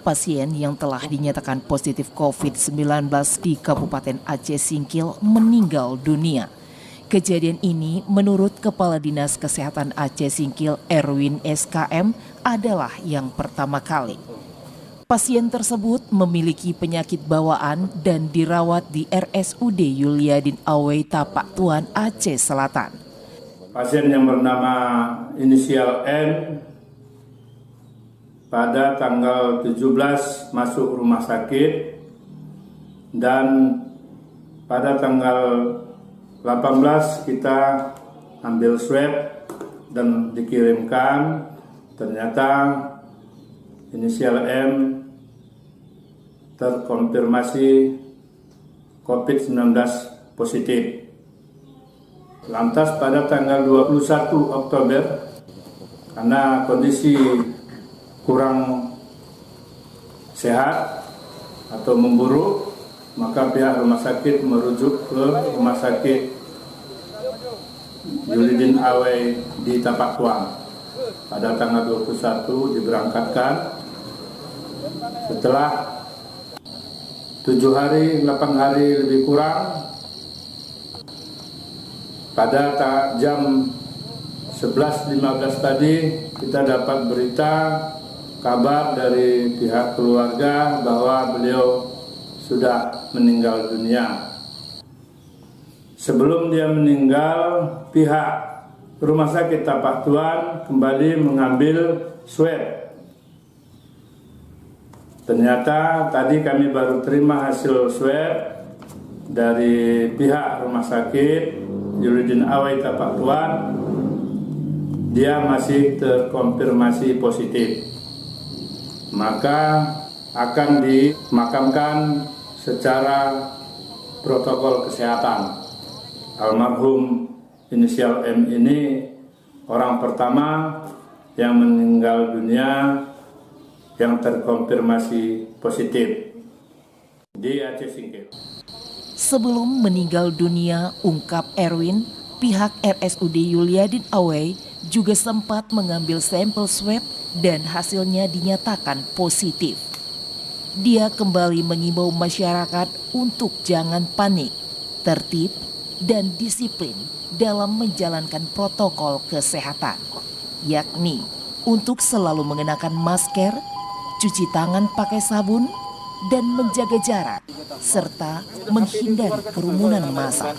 pasien yang telah dinyatakan positif COVID-19 di Kabupaten Aceh Singkil meninggal dunia. Kejadian ini menurut Kepala Dinas Kesehatan Aceh Singkil Erwin SKM adalah yang pertama kali. Pasien tersebut memiliki penyakit bawaan dan dirawat di RSUD Yuliadin Awey Tapak Tuan Aceh Selatan. Pasien yang bernama inisial N pada tanggal 17 masuk rumah sakit dan pada tanggal 18 kita ambil swab dan dikirimkan. Ternyata inisial M terkonfirmasi COVID-19 positif. Lantas pada tanggal 21 Oktober karena kondisi kurang sehat atau memburuk, maka pihak rumah sakit merujuk ke rumah sakit Yuliadin Awey di Tapak Tuan. Pada tanggal 21 diberangkatkan. Setelah 7 hari, 8 hari lebih kurang, pada jam 11.15 tadi kita dapat berita kabar dari pihak keluarga bahwa beliau sudah meninggal dunia. Sebelum dia meninggal, pihak Rumah Sakit Tapak Tuan kembali mengambil swab. Ternyata tadi kami baru terima hasil swab dari pihak Rumah Sakit Yuliadin Awey Tapak Tuan. Dia masih terkonfirmasi positif. Maka akan dimakamkan secara protokol kesehatan. Almarhum inisial M ini orang pertama yang meninggal dunia yang terkonfirmasi positif di Aceh Singkil. Sebelum meninggal dunia, ungkap Erwin, pihak RSUD Yuliadin Awey juga sempat mengambil sampel swab dan hasilnya dinyatakan positif. Dia kembali mengimbau masyarakat untuk jangan panik, tertib, dan disiplin dalam menjalankan protokol kesehatan, yakni untuk selalu mengenakan masker, cuci tangan pakai sabun, dan menjaga jarak, serta menghindari kerumunan massa.